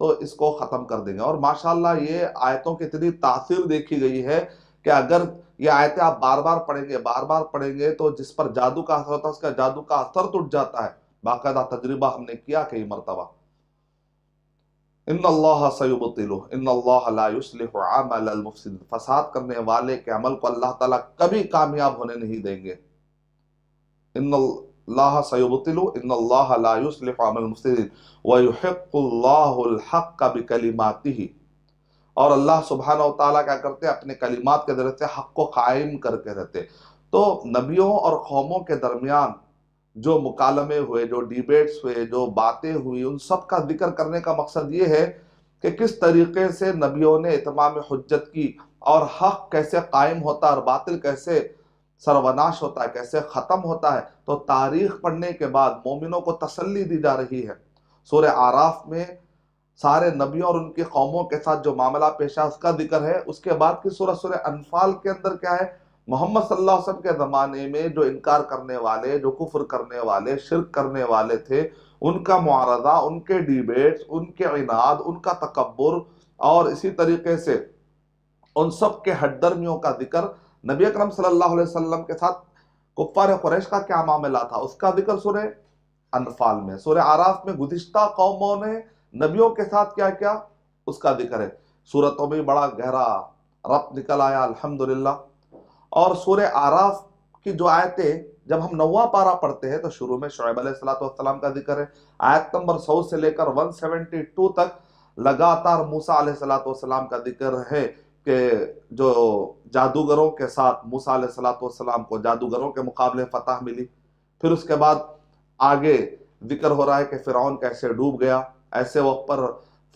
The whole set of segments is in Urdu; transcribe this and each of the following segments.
تو اس کو ختم کر دیں گے۔ اور ماشاءاللہ یہ آیتوں کی اتنی تاثیر دیکھی گئی ہے کہ اگر یہ آیتیں آپ بار بار پڑھیں گے تو جس پر جادو کا اثر ہوتا ہے اس کا جادو کا اثر ٹوٹ جاتا ہے۔ باقاعدہ تجربہ ہم نے کیا کئی مرتبہ۔ ان اللہ سیبطلہ، ان اللہ لا یصلح عمل المفسد، فساد کرنے والے کے عمل کو اللہ تعالیٰ کبھی کامیاب ہونے نہیں دیں گے۔ ان اللہ سیبطلہ، ان اللہ لا یصلح عمل المفسد ویحق اللہ الحق بکلماتہ، اور اللہ سبحانہ و تعالیٰ کیا کرتے ہیں؟ اپنے کلمات کے ذریعے سے حق کو قائم کر کے رہتے۔ تو نبیوں اور قوموں کے درمیان جو مکالمے ہوئے، جو ڈیبیٹس ہوئے، جو باتیں ہوئی، ان سب کا ذکر کرنے کا مقصد یہ ہے کہ کس طریقے سے نبیوں نے اتمام حجت کی، اور حق کیسے قائم ہوتا ہے اور باطل کیسے سروناش ہوتا ہے، کیسے ختم ہوتا ہے۔ تو تاریخ پڑھنے کے بعد مومنوں کو تسلی دی جا رہی ہے۔ سورہ اعراف میں سارے نبیوں اور ان کی قوموں کے ساتھ جو معاملہ پیش آیا اس کا ذکر ہے۔ اس کے بعد کی سورہ انفال کے اندر کیا ہے؟ محمد صلی اللہ علیہ وسلم کے زمانے میں جو انکار کرنے والے، جو کفر کرنے والے، شرک کرنے والے تھے، ان کا معارضہ، ان کے ڈیبیٹس، ان کے عناد، ان کا تکبر، اور اسی طریقے سے ان سب کے ہٹ درمیوں کا ذکر۔ نبی اکرم صلی اللہ علیہ وسلم کے ساتھ کفار قریش کا کیا معاملہ تھا اس کا ذکر سورہ انفال میں۔ سورہ اعراف میں گزشتہ قوموں نے نبیوں کے ساتھ کیا کیا اس کا ذکر ہے۔ سورتوں میں بڑا گہرا ربط نکل آیا الحمدللہ۔ اور سورہ اعراف کی جو آیتیں جب ہم 9واں پارہ پڑھتے ہیں تو شروع میں شعیب علیہ السلام کا ذکر ہے۔ آیت نمبر 100 سے لے کر 172 تک لگاتار موسیٰ علیہ السلام کا ذکر ہے کہ جو جادوگروں کے ساتھ موسیٰ علیہ السلام کو جادوگروں کے مقابلے فتح ملی۔ پھر اس کے بعد آگے ذکر ہو رہا ہے کہ فرعون کیسے ڈوب گیا۔ ایسے وقت پر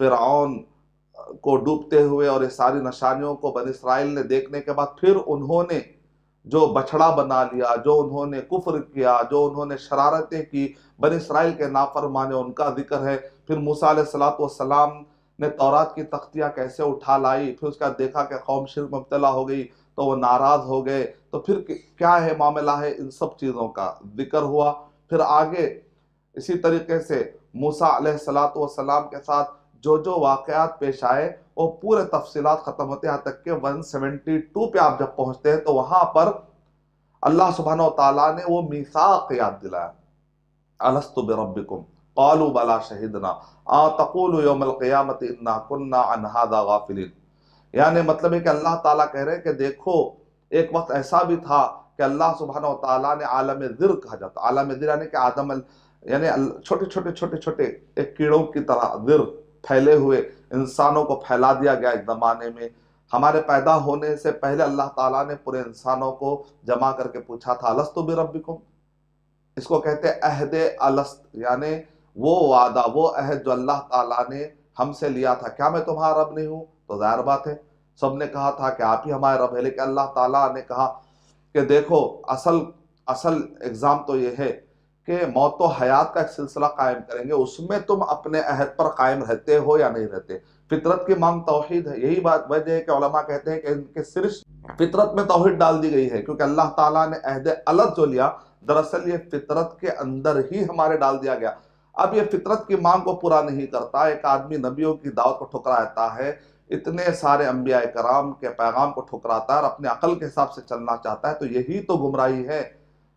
فرعون کو ڈوبتے ہوئے اور یہ ساری نشانیوں کو بنی اسرائیل نے دیکھنے کے بعد پھر انہوں نے جو بچڑا بنا لیا، جو انہوں نے کفر کیا، جو انہوں نے شرارتیں کی، بنی اسرائیل کے نافرمانے، ان کا ذکر ہے۔ پھر موسیٰ علیہ السلام نے تورات کی تختیاں کیسے اٹھا لائی، پھر اس کا دیکھا کہ قوم شرک مبتلا ہو گئی تو وہ ناراض ہو گئے، تو پھر کیا ہے معاملہ ہے، ان سب چیزوں کا ذکر ہوا۔ پھر آگے اسی طریقے سے موسیٰ علیہ السلام کے ساتھ جو جو واقعات پیش آئے وہ پورے تفصیلات ختم ہوتے ہیں، یہاں تک کہ 172 پہ آپ جب پہنچتے ہیں تو وہاں پر اللہ سبحانہ وتعالیٰ نے وہ میثاق یاد دلایا، الست بربکم قالوا بلا شہدنا ان تقولوا یوم القیامت انا کنا عن ھذا غافلین۔ یعنی مطلب ہے کہ اللہ تعالیٰ کہہ رہے ہیں کہ دیکھو ایک وقت ایسا بھی تھا کہ اللہ سبحانہ وتعالیٰ نے عالم ذر کہا جاتا، عالم ذر یعنی کہ آدم یعنی چھوٹے ایک کیڑوں کی طرح ذر پھیلے ہوئے انسانوں کو پھیلا دیا گیا ایک زمانے میں۔ ہمارے پیدا ہونے سے پہلے اللہ تعالیٰ نے پورے انسانوں کو جمع کر کے پوچھا تھا الست بربکم۔ اس کو کہتے ہیں عہد الست، یعنی وہ وعدہ، وہ عہد جو اللہ تعالیٰ نے ہم سے لیا تھا، کیا میں تمہارا رب نہیں ہوں؟ تو ظاہر بات ہے سب نے کہا تھا کہ آپ ہی ہمارے رب ہے، لیکن اللہ تعالیٰ نے کہا کہ دیکھو اصل ایگزام تو یہ ہے کہ موت و حیات کا ایک سلسلہ قائم کریں گے، اس میں تم اپنے عہد پر قائم رہتے ہو یا نہیں رہتے۔ فطرت کی مانگ توحید ہے، یہی بات وجہ ہے کہ علماء کہتے ہیں کہ ان کے صرف فطرت میں توحید ڈال دی گئی ہے، کیونکہ اللہ تعالیٰ نے عہد الست جو لیا دراصل یہ فطرت کے اندر ہی ہمارے ڈال دیا گیا۔ اب یہ فطرت کی مانگ کو پورا نہیں کرتا، ایک آدمی نبیوں کی دعوت کو ٹھکراتا ہے، اتنے سارے انبیاء کرام کے پیغام کو ٹھکراتا ہے اور اپنے عقل کے حساب سے چلنا چاہتا ہے، تو یہی تو گمراہی ہے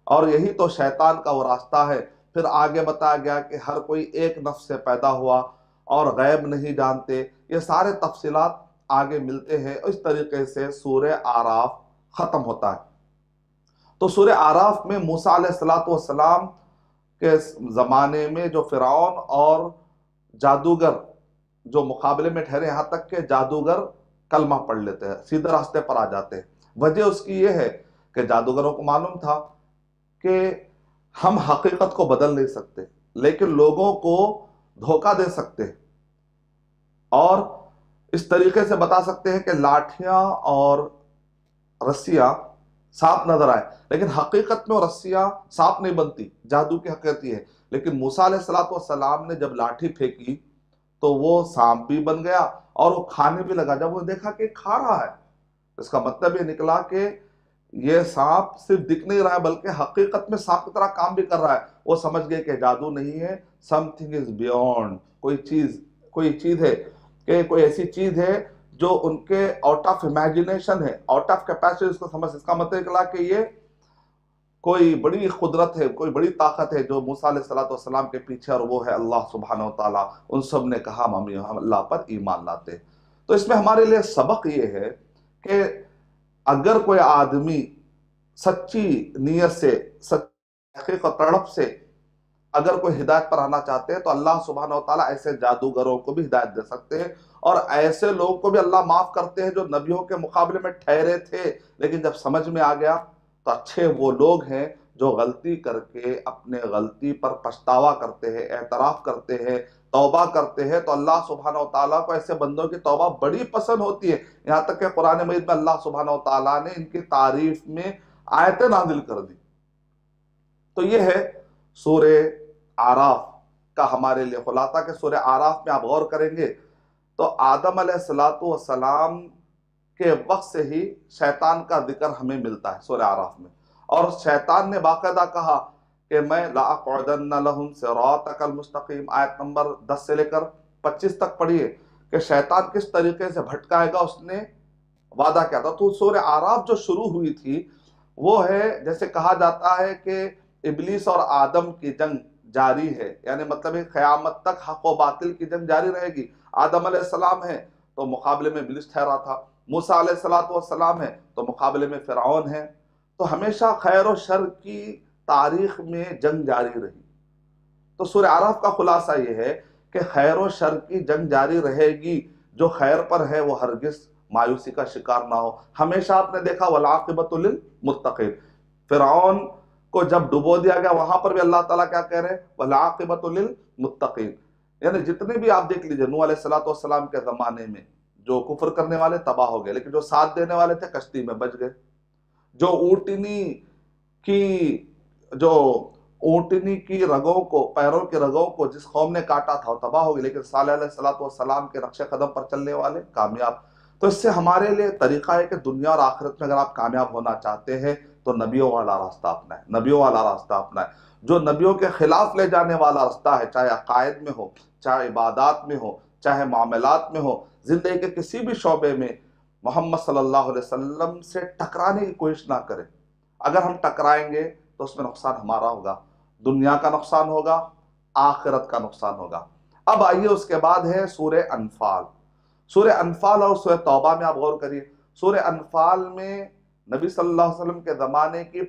اور یہی تو شیطان کا وہ راستہ ہے۔ پھر آگے بتایا گیا کہ ہر کوئی ایک نفس سے پیدا ہوا اور غیب نہیں جانتے، یہ سارے تفصیلات آگے ملتے ہیں۔ اس طریقے سے سورہ اعراف ختم ہوتا ہے۔ تو سورہ اعراف میں موسیٰ علیہ السلام کے زمانے میں جو فرعون اور جادوگر جو مقابلے میں ٹھہرے، یہاں تک کہ جادوگر کلمہ پڑھ لیتے ہیں، سیدھے راستے پر آ جاتے ہیں۔ وجہ اس کی یہ ہے کہ جادوگروں کو معلوم تھا کہ ہم حقیقت کو بدل نہیں سکتے لیکن لوگوں کو دھوکہ دے سکتے ہیں، اور اس طریقے سے بتا سکتے ہیں کہ لاٹھیاں اور رسیاں سانپ نظر آئے، لیکن حقیقت میں وہ رسیاں سانپ نہیں بنتی، جادو کی حقیقت یہ ہے۔ لیکن موسیٰ علیہ السلام نے جب لاٹھی پھینکی تو وہ سانپ بھی بن گیا اور وہ کھانے بھی لگا۔ جب وہ دیکھا کہ کھا رہا ہے، اس کا مطلب یہ نکلا کہ یہ سانپ صرف دکھ نہیں رہا ہے بلکہ حقیقت میں سانپ کی طرح کام بھی کر رہا ہے۔ وہ سمجھ گئے کہ جادو نہیں ہے، سم تھنگ از بیونڈ، کوئی چیز کوئی چیز ہے کہ کوئی ایسی چیز ہے جو ان کے آؤٹ آف امیجنیشن ہے، آؤٹ آف کیپیسٹی اس کو سمجھ، اس کا مطلب نکلا کہ یہ کوئی بڑی قدرت ہے، کوئی بڑی طاقت ہے جو موسیٰ علیہ السلام کے پیچھے، اور وہ ہے اللہ سبحانہ وتعالیٰ۔ ان سب نے کہا ہم اللہ پر ایمان لاتے ہیں۔ تو اس میں ہمارے لیے سبق یہ ہے کہ اگر کوئی آدمی سچی نیت سے، سچی حقیقت و تڑپ سے اگر کوئی ہدایت پر آنا چاہتے ہیں تو اللہ سبحانہ وتعالیٰ ایسے جادوگروں کو بھی ہدایت دے سکتے ہیں، اور ایسے لوگوں کو بھی اللہ معاف کرتے ہیں جو نبیوں کے مقابلے میں ٹھہرے تھے لیکن جب سمجھ میں آ گیا تو اچھے وہ لوگ ہیں جو غلطی کر کے اپنے غلطی پر پچھتاوا کرتے ہیں، اعتراف کرتے ہیں، توبہ کرتے ہیں، تو اللہ سبحانہ وتعالیٰ کو ایسے بندوں کی توبہ بڑی پسند ہوتی ہے۔ یہاں تک کہ قرآن مجید میں اللہ سبحانہ وتعالیٰ نے ان کی تعریف میں آیتیں نازل کر دی۔ تو یہ ہے سورہ اعراف کا ہمارے لیے خلاصہ، کہ سورہ اعراف میں آپ غور کریں گے تو آدم علیہ السلام کے وقت سے ہی شیطان کا ذکر ہمیں ملتا ہے سورہ اعراف میں، اور شیطان نے باقاعدہ کہا کہ میں لَأَقْعُدَنَّ لَهُمْ صِرَاطَكَ الْمُسْتَقِيمَ، آیت نمبر 10 سے لے کر 25 تک پڑھیے کہ شیطان کس طریقے سے بھٹکائے گا، اس نے وعدہ کیا تھا۔ تو سورہ اعراف جو شروع ہوئی تھی وہ ہے، جیسے کہا جاتا ہے کہ ابلیس اور آدم کی جنگ جاری ہے، یعنی مطلب ہے قیامت تک حق و باطل کی جنگ جاری رہے گی۔ آدم علیہ السلام ہے تو مقابلے میں ابلیس ٹھہرا تھا، موسیٰ علیہ السلام ہے تو مقابلے میں فرعون ہے، تو ہمیشہ خیر و شر کی تاریخ میں جنگ جاری رہی۔ تو سورہ اعراف کا خلاصہ یہ ہے کہ خیر و شر کی جنگ جاری رہے گی، جو خیر پر ہے وہ ہرگز مایوسی کا شکار نہ ہو۔ ہمیشہ آپ نے دیکھا وَالْعَاقِبَةُ لِلْمُتَّقِينَ، فرعون کو جب ڈبو دیا گیا وہاں پر بھی اللہ تعالیٰ کیا کہہ رہے ہیں؟ وَالْعَاقِبَةُ لِلْمُتَّقِينَ، یعنی جتنے بھی آپ دیکھ لیجئے نوح علیہ السلام کے زمانے میں جو کفر کرنے والے تباہ ہو گئے، لیکن جو ساتھ دینے والے تھے کشتی میں بچ گئے۔ جو اونٹنی کی رگوں کو، پیروں کی رگوں کو جس قوم نے کاٹا تھا وہ تباہ ہو گئی، لیکن صالح علیہ السلام کے نقش قدم پر چلنے والے کامیاب۔ تو اس سے ہمارے لیے طریقہ ہے کہ دنیا اور آخرت میں اگر آپ کامیاب ہونا چاہتے ہیں تو نبیوں والا راستہ اپنائیں، نبیوں والا راستہ اپنائیں۔ جو نبیوں کے خلاف لے جانے والا راستہ ہے، چاہے عقائد میں ہو، چاہے عبادات میں ہو، چاہے معاملات میں ہو، زندگی کے کسی بھی شعبے میں محمد صلی اللہ علیہ وسلم سے ٹکرانے کی کوشش نہ کریں۔ اگر ہم ٹکرائیں گے تو اس میں نقصان ہمارا ہوگا، دنیا کا نقصان ہوگا، آخرت کا نقصان ہوگا۔ اب آئیے اس کے بعد ہے سورہ انفال۔ سورہ انفال اور سورہ توبہ میں آپ غور کریے۔ سورہ انفال میں نبی صلی اللہ علیہ وسلم کے زمانے کی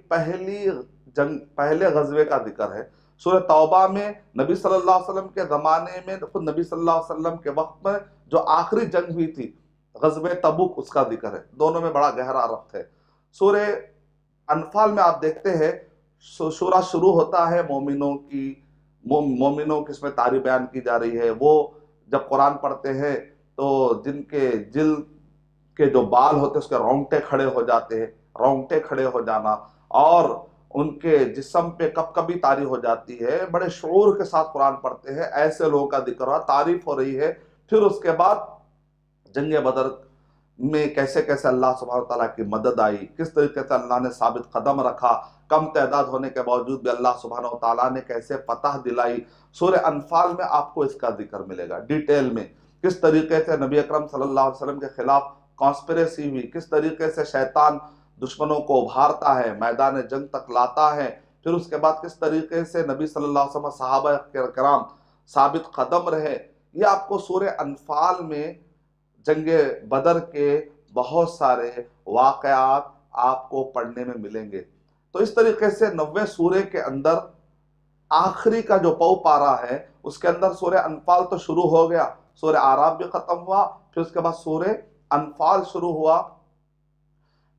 پہلے غزوے کا ذکر ہے۔ سورہ توبہ میں نبی صلی اللہ علیہ وسلم کے زمانے میں خود نبی صلی اللہ علیہ وسلم کے وقت میں جو آخری جنگ ہوئی تھی غزوہ تبوک، اس کا ذکر ہے۔ دونوں میں بڑا گہرا ربط ہے۔ سورہ انفال میں آپ دیکھتے ہیں سورہ شروع ہوتا ہے مومنوں کی اس میں تعریف بیان کی جا رہی ہے۔ وہ جب قرآن پڑھتے ہیں تو جن کے جلد کے جو بال ہوتے ہیں اس کے رونگٹے کھڑے ہو جاتے ہیں، رونگٹے کھڑے ہو جانا، اور ان کے جسم پہ کب کبھی طاری ہو جاتی ہے، بڑے شعور کے ساتھ قرآن پڑھتے ہیں۔ ایسے لوگوں کا ذکر ہوا، تعریف ہو رہی ہے۔ پھر اس کے بعد جنگ بدر میں کیسے کیسے اللہ سبحانہ وتعالیٰ کی مدد آئی، کس طریقے سے اللہ نے ثابت قدم رکھا، کم تعداد ہونے کے باوجود بھی اللہ سبحانہ وتعالیٰ نے کیسے فتح دلائی۔ سورہ انفال میں آپ کو اس کا ذکر ملے گا ڈیٹیل میں، کس طریقے سے نبی اکرم صلی اللہ علیہ وسلم کے خلاف کانسپریسی ہوئی، کس طریقے سے شیطان دشمنوں کو ابھارتا ہے، میدان جنگ تک لاتا ہے، پھر اس کے بعد کس طریقے سے نبی صلی اللہ علیہ وسلم صحابہ کرام ثابت قدم رہے۔ یہ آپ کو سورہ انفال میں جنگ بدر کے بہت سارے واقعات آپ کو پڑھنے میں ملیں گے۔ تو اس طریقے سے 90 سورے کے اندر آخری کا جو پارہ ہے اس کے اندر سورہ انفال تو شروع ہو گیا، سورہ اعراف بھی ختم ہوا، پھر اس کے بعد سورہ انفال شروع ہوا۔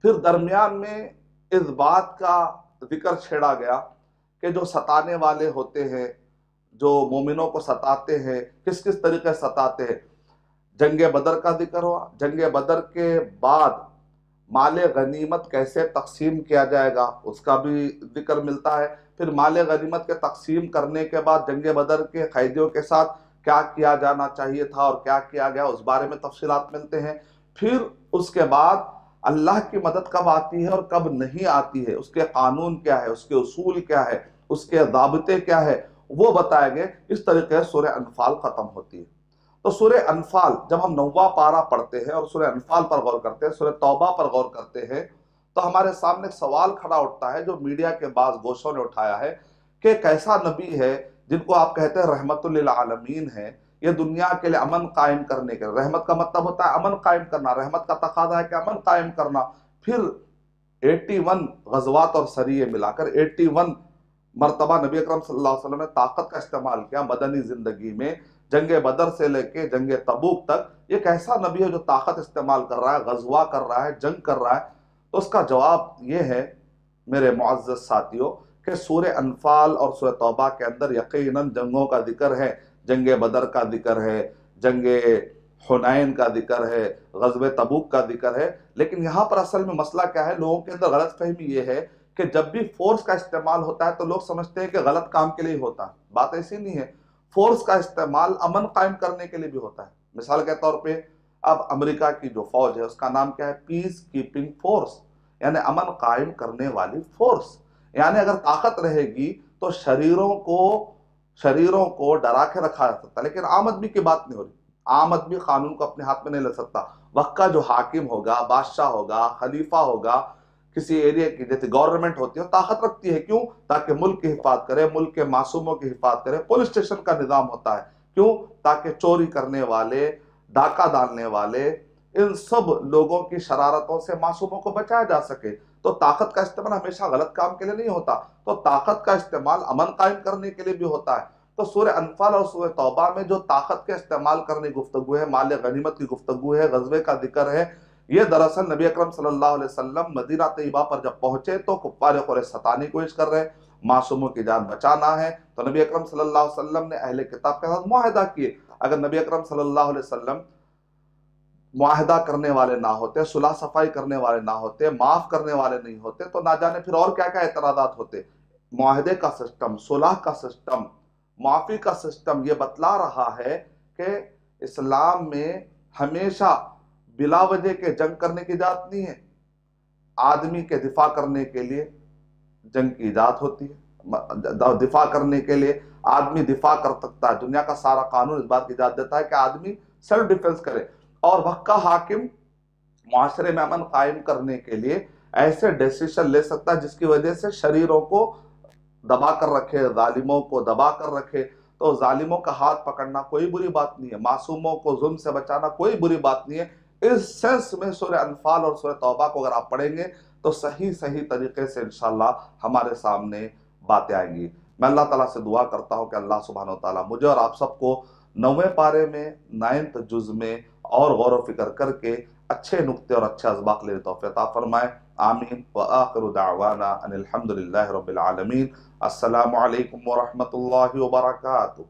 پھر درمیان میں اس بات کا ذکر چھیڑا گیا کہ جو ستانے والے ہوتے ہیں، جو مومنوں کو ستاتے ہیں، کس کس طریقے سے ستاتے ہیں۔ جنگ بدر کا ذکر ہوا، جنگ بدر کے بعد مال غنیمت کیسے تقسیم کیا جائے گا اس کا بھی ذکر ملتا ہے۔ پھر مال غنیمت کے تقسیم کرنے کے بعد جنگ بدر کے قیدیوں کے ساتھ کیا کیا جانا چاہیے تھا اور کیا کیا گیا، اس بارے میں تفصیلات ملتے ہیں۔ پھر اس کے بعد اللہ کی مدد کب آتی ہے اور کب نہیں آتی ہے، اس کے قانون کیا ہے، اس کے اصول کیا ہے، اس کے ضابطے کیا ہے، وہ بتائے گئے۔ اس طریقے سے سورہ انفال ختم ہوتی ہے۔ تو سورہ انفال جب ہم 9واں پارہ پڑھتے ہیں اور سورہ انفال پر غور کرتے ہیں، سورہ توبہ پر غور کرتے ہیں، تو ہمارے سامنے ایک سوال کھڑا اٹھتا ہے جو میڈیا کے بعض گوشوں نے اٹھایا ہے کہ ایک ایسا نبی ہے جن کو آپ کہتے ہیں رحمت للعالمین ہے، یہ دنیا کے لیے امن قائم کرنے کے لیے، رحمت کا مطلب ہوتا ہے امن قائم کرنا، رحمت کا تقاضا ہے کہ امن قائم کرنا، پھر 81 غزوات اور سریے ملا کر 81 مرتبہ نبی اکرم صلی اللہ علیہ وسلم نے طاقت کا استعمال کیا مدنی زندگی میں، جنگ بدر سے لے کے جنگ تبوک تک۔ یہ ایک ایسا نبی ہے جو طاقت استعمال کر رہا ہے، غزوہ کر رہا ہے، جنگ کر رہا ہے۔ تو اس کا جواب یہ ہے میرے معزز ساتھیوں کہ سورہ انفال اور سورہ توبہ کے اندر یقیناً جنگوں کا ذکر ہے، جنگ بدر کا ذکر ہے، جنگ حنین کا ذکر ہے، غزوہ تبوک کا ذکر ہے، لیکن یہاں پر اصل میں مسئلہ کیا ہے؟ لوگوں کے اندر غلط فہمی یہ ہے کہ جب بھی فورس کا استعمال ہوتا ہے تو لوگ سمجھتے ہیں کہ غلط کام کے لیے ہی ہوتا ہے۔ بات ایسی نہیں ہے، فورس کا استعمال امن قائم کرنے کے لیے بھی ہوتا ہے۔ مثال کے طور پہ اب امریکہ کی جو فوج ہے اس کا نام کیا ہے؟ پیس کیپنگ فورس، یعنی امن قائم کرنے والی فورس۔ یعنی اگر طاقت رہے گی تو شریروں کو ڈرا کے رکھا جا سکتا ہے، لیکن عام آدمی کی بات نہیں ہو رہی۔ عام آدمی قانون کو اپنے ہاتھ میں نہیں لے سکتا۔ وقت کا جو حاکم ہوگا، بادشاہ ہوگا، خلیفہ ہوگا، کسی ایریا کی جیسے گورنمنٹ ہوتی ہے طاقت رکھتی ہے، کیوں؟ تاکہ ملک کی حفاظت کرے، ملک کے معصوموں کی حفاظت کرے۔ پولیس اسٹیشن کا نظام ہوتا ہے، کیوں؟ تاکہ چوری کرنے والے، ڈاکہ ڈالنے والے، ان سب لوگوں کی شرارتوں سے معصوموں کو بچایا جا سکے۔ تو طاقت کا استعمال ہمیشہ غلط کام کے لیے نہیں ہوتا، تو طاقت کا استعمال امن قائم کرنے کے لیے بھی ہوتا ہے۔ تو سورہ انفال اور سورہ توبہ میں جو طاقت کے استعمال کرنے کی گفتگو ہے، مال غنیمت کی گفتگو ہے، غزوے کا ذکر ہے، یہ دراصل نبی اکرم صلی اللہ علیہ وسلم مدینہ طیبہ پر جب پہنچے تو کفار قریش ستانے کی کوشش کر رہے، معصوموں کی جان بچانا ہے، تو نبی اکرم صلی اللہ علیہ وسلم نے اہل کتاب کے ساتھ معاہدہ کیے۔ اگر نبی اکرم صلی اللہ علیہ وسلم معاہدہ کرنے والے نہ ہوتے، صلح صفائی کرنے والے نہ ہوتے، معاف کرنے والے نہیں ہوتے، تو نہ جانے پھر اور کیا کیا اعتراضات ہوتے۔ معاہدے کا سسٹم، صلح کا سسٹم، معافی کا سسٹم یہ بتلا رہا ہے کہ اسلام میں ہمیشہ بلا وجہ کے جنگ کرنے کی اجازت نہیں ہے۔ آدمی کے دفاع کرنے کے لیے جنگ کی اجازت ہوتی ہے، دفاع کرنے کے لیے آدمی دفاع کر سکتا ہے۔ دنیا کا سارا قانون اس بات کی اجازت دیتا ہے کہ آدمی سیلف ڈیفنس کرے، اور وقت کا حاکم معاشرے میں امن قائم کرنے کے لیے ایسے ڈیسیشن لے سکتا ہے جس کی وجہ سے شریروں کو دبا کر رکھے، ظالموں کو دبا کر رکھے۔ تو ظالموں کا ہاتھ پکڑنا کوئی بری بات نہیں ہے، معصوموں کو ظلم سے بچانا کوئی بری بات نہیں ہے۔ اس سینس میں سورہ انفال اور سورہ توبہ کو اگر آپ پڑھیں گے تو صحیح طریقے سے انشاءاللہ ہمارے سامنے باتیں آئیں گی۔ میں اللہ تعالیٰ سے دعا کرتا ہوں کہ اللہ سبحانہ وتعالیٰ مجھے اور آپ سب کو 9ویں پارے میں 9th جز میں اور غور و فکر کر کے اچھے نقطے اور اچھے اسباق لینے توفیق عطا فرمائے۔ آمین۔ وآخر دعوانا ان الحمدللہ رب العالمین۔ السلام علیکم ورحمۃ اللہ وبرکاتہ۔